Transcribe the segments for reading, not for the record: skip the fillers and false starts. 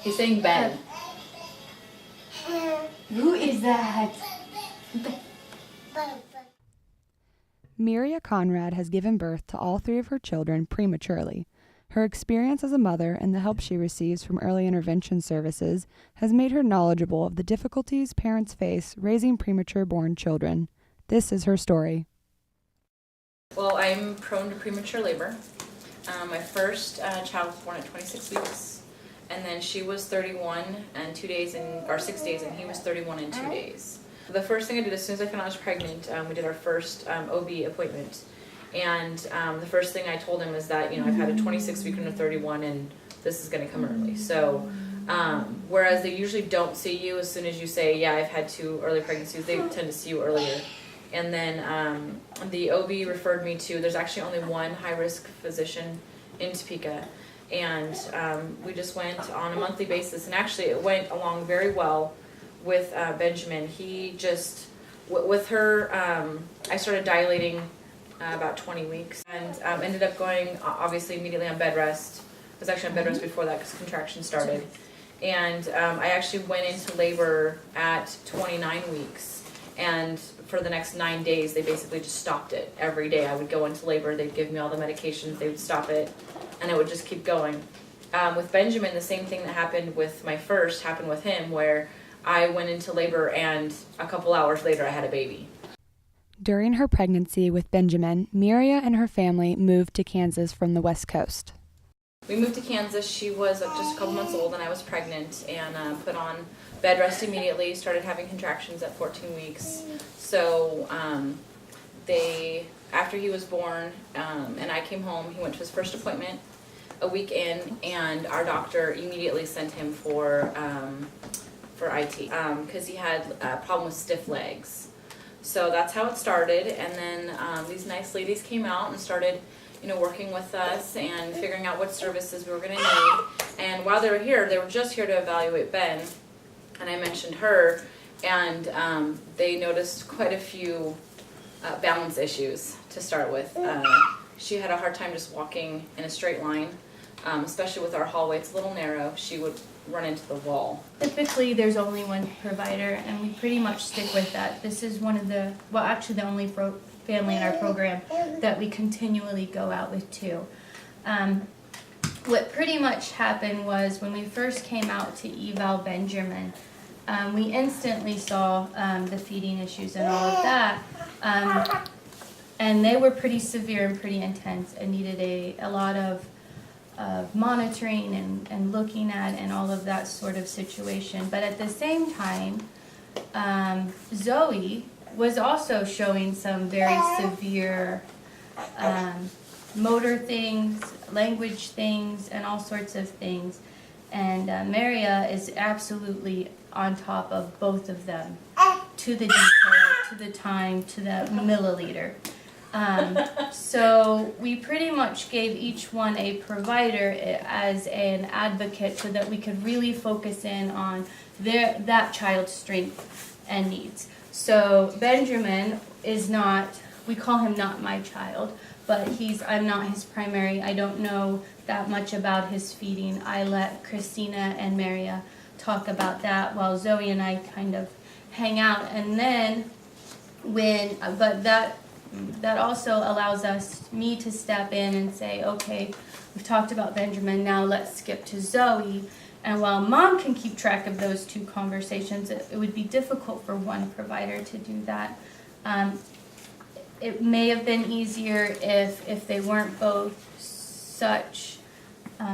He's saying Ben. Who is that? Miria Conrad has given birth to all 3 of her children prematurely. Her experience as a mother and the help she receives from early intervention services has made her knowledgeable of the difficulties parents face raising premature-born children. This is her story. Well, I'm prone to premature labor. My first child was born at 26 weeks, and then she was 31 and 2 days, or 6 days, and he was 31 and 2 days. The first thing I did as soon as I found out I was pregnant, we did our first OB appointment. And the first thing I told him is that, I've had a 26 week and a 31, and this is going to come early. So, whereas they usually don't see you as soon as you say, yeah, I've had 2 early pregnancies, they tend to see you earlier. And then the OB referred me to, there's actually only one high-risk physician in Topeka. And we just went on a monthly basis, and actually it went along very well with Benjamin. He just, with her, I started dilating about 20 weeks, and ended up going obviously immediately on bed rest. I was actually on bed rest before that because contractions started. And I actually went into labor at 29 weeks, and for the next 9 days they basically just stopped it. Every day I would go into labor, they'd give me all the medications, they would stop it, and it would just keep going. With Benjamin, the same thing that happened with my first happened with him, where I went into labor and a couple hours later I had a baby. During her pregnancy with Benjamin, Miria and her family moved to Kansas from the West Coast. We moved to Kansas. She was just a couple months old and I was pregnant, and put on bed rest immediately, started having contractions at 14 weeks. So after he was born and I came home, he went to his first appointment a week in, and our doctor immediately sent him for IT because he had a problem with stiff legs. So that's how it started, and then these nice ladies came out and started, working with us and figuring out what services we were going to need. And while they were here, they were just here to evaluate Ben, and I mentioned her, and they noticed quite a few balance issues to start with. She had a hard time just walking in a straight line, especially with our hallway. It's a little narrow. She would run into the wall. Typically there's only one provider, and we pretty much stick with that. This is one of the, actually the only family in our program that we continually go out with too. What pretty much happened was when we first came out to eval Benjamin, we instantly saw the feeding issues and all of that, and they were pretty severe and pretty intense and needed a lot of monitoring and looking at and all of that sort of situation. But at the same time, Zoe was also showing some very severe motor things, language things, and all sorts of things. And Maria is absolutely on top of both of them, to the detail, to the time, to the milliliter. So we pretty much gave each one a provider as an advocate so that we could really focus in on that child's strength and needs. So Benjamin is not, we call him not my child, but I'm not his primary. I don't know that much about his feeding. I let Christina and Maria talk about that while Zoe and I kind of hang out. And then that also allows me to step in and say, okay, we've talked about Benjamin, now let's skip to Zoe. And while Mom can keep track of those two conversations, it would be difficult for one provider to do that. It may have been easier if they weren't both such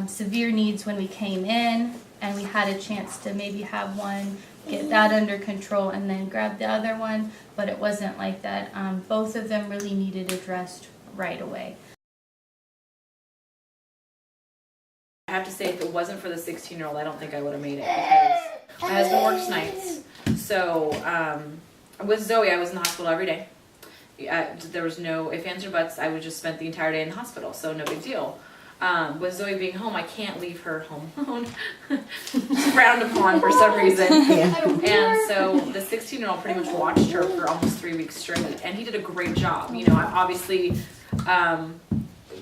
severe needs when we came in, and we had a chance to maybe have one get that under control and then grab the other one, but it wasn't like that. Both of them really needed addressed right away. I have to say, if it wasn't for the 16-year-old, I don't think I would have made it, because my husband works nights. So with Zoe, I was in the hospital every day. There was no ifs, ands, or buts. I would just spend the entire day in the hospital, so no big deal. With Zoe being home, I can't leave her home alone. She's frowned upon for some reason. And so the 16-year-old pretty much watched her for almost 3 weeks straight, and he did a great job. Obviously,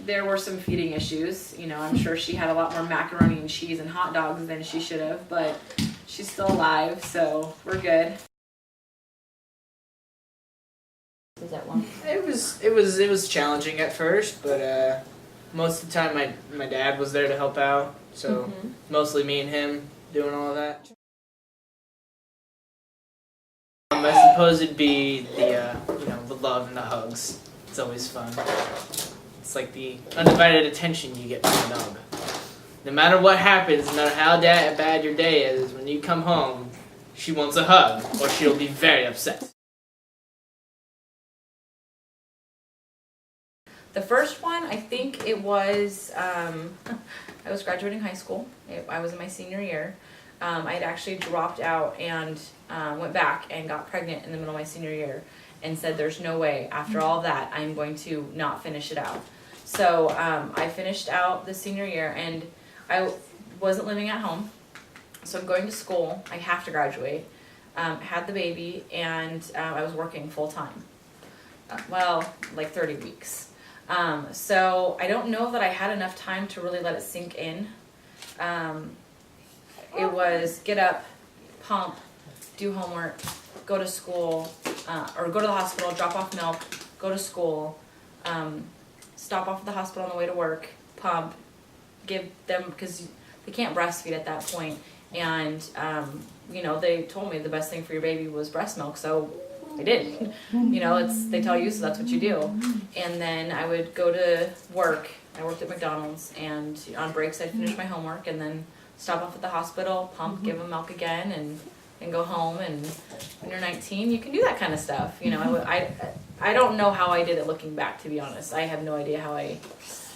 there were some feeding issues. You know, I'm sure she had a lot more macaroni and cheese and hot dogs than she should have, but she's still alive, so we're good. Was that one? It was challenging at first, but most of the time my dad was there to help out, so mostly me and him doing all of that. I suppose it'd be the the love and the hugs. It's always fun. It's like the undivided attention you get from a dog. No matter what happens, no matter how bad your day is, when you come home, she wants a hug, or she'll be very upset. The first one, I think it was, I was graduating high school. I was in my senior year. I had actually dropped out and went back and got pregnant in the middle of my senior year and said there's no way, after all that, I'm going to not finish it out. So I finished out the senior year, and I wasn't living at home. So I'm going to school. I have to graduate. Had the baby, and I was working full time. Well, like 30 weeks. So I don't know that I had enough time to really let it sink in. It was get up, pump, do homework, go to school, or go to the hospital, drop off milk, go to school, stop off at the hospital on the way to work, pump, give them, because they can't breastfeed at that point. And, they told me the best thing for your baby was breast milk, so I did. They tell you, so that's what you do. And then I would go to work. I worked at McDonald's, and on breaks I'd finish my homework and then stop off at the hospital, pump, give them milk again, and go home. And when you're 19, you can do that kind of stuff. I don't know how I did it looking back, to be honest. I have no idea how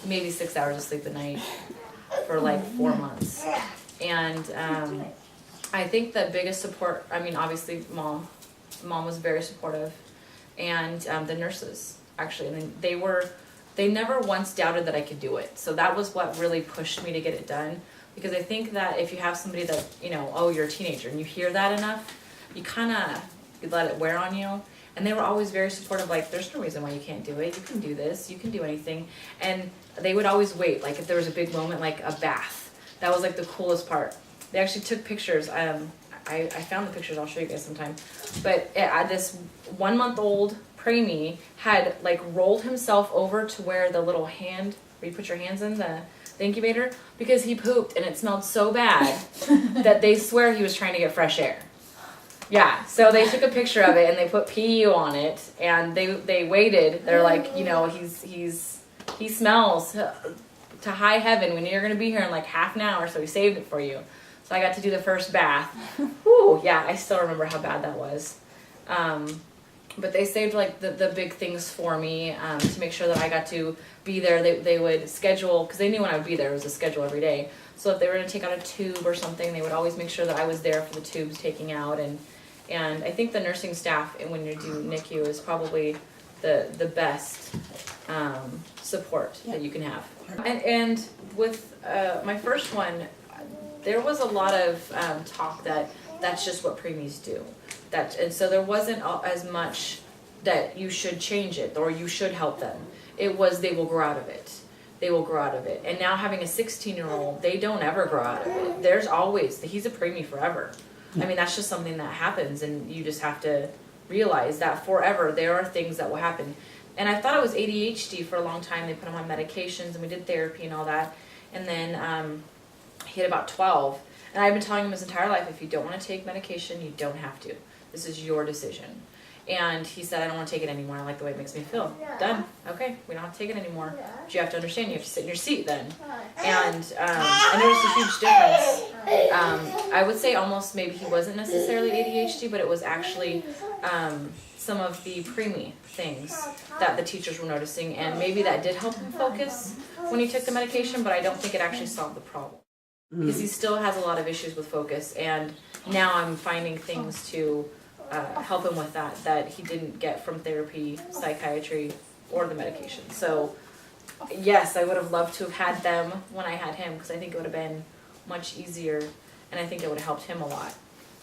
maybe 6 hours of sleep a night for like 4 months. And I think the biggest support, obviously Mom was very supportive, and the nurses, actually. They never once doubted that I could do it. So that was what really pushed me to get it done. Because I think that if you have somebody that, you're a teenager, and you hear that enough, you kind of let it wear on you. And they were always very supportive, like, there's no reason why you can't do it. You can do this. You can do anything. And they would always wait, like, if there was a big moment, like a bath. That was, like, the coolest part. They actually took pictures. I found the pictures. I'll show you guys sometime. But this 1-month-old preemie had, like, rolled himself over to where the little hand, where you put your hands in the incubator, because he pooped and it smelled so bad that they swear he was trying to get fresh air. Yeah, so they took a picture of it and they put PU on it, and they waited. They're like, he smells to high heaven when you're gonna be here in like half an hour, so we saved it for you. So I got to do the first bath. Whew, yeah, I still remember how bad that was. But they saved like the big things for me to make sure that I got to be there. They would schedule, because they knew when I would be there. It was a schedule every day. So if they were going to take out a tube or something, they would always make sure that I was there for the tubes taking out. And I think the nursing staff, when you do NICU, is probably the best support that you can have. And with my first one, there was a lot of talk that that's just what preemies do. And so there wasn't as much that you should change it or you should help them. It was they will grow out of it. They will grow out of it. And now having a 16-year-old, they don't ever grow out of it. There's always, he's a preemie forever. That's just something that happens, and you just have to realize that forever there are things that will happen. And I thought it was ADHD for a long time. They put him on medications, and we did therapy and all that. And then he had about 12. And I've been telling him his entire life, if you don't want to take medication, you don't have to. This is your decision. And he said, I don't want to take it anymore. I like the way it makes me feel. Done. Okay, we don't have to take it anymore. But you have to understand, you have to sit in your seat then. And I noticed a huge difference. I would say almost maybe he wasn't necessarily ADHD, but it was actually some of the preemie things that the teachers were noticing. And maybe that did help him focus when he took the medication, but I don't think it actually solved the problem. Because he still has a lot of issues with focus, and now I'm finding things to help him with that he didn't get from therapy, psychiatry, or the medication. So yes, I would have loved to have had them when I had him, because I think it would have been much easier, and I think it would have helped him a lot.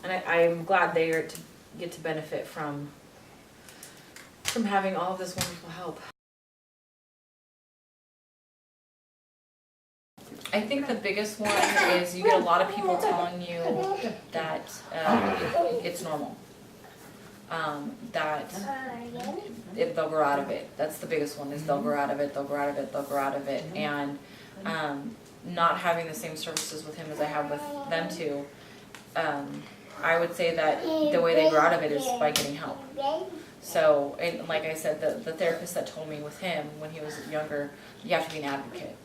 And I'm glad they are to get to benefit from having all of this wonderful help. I think the biggest one is you get a lot of people telling you that it's normal. That they'll grow out of it. That's the biggest one, is they'll grow out of it, they'll grow out of it, they'll grow out of it. And not having the same services with him as I have with them two, I would say that the way they grow out of it is by getting help. So, and like I said, the therapist that told me with him when he was younger, you have to be an advocate.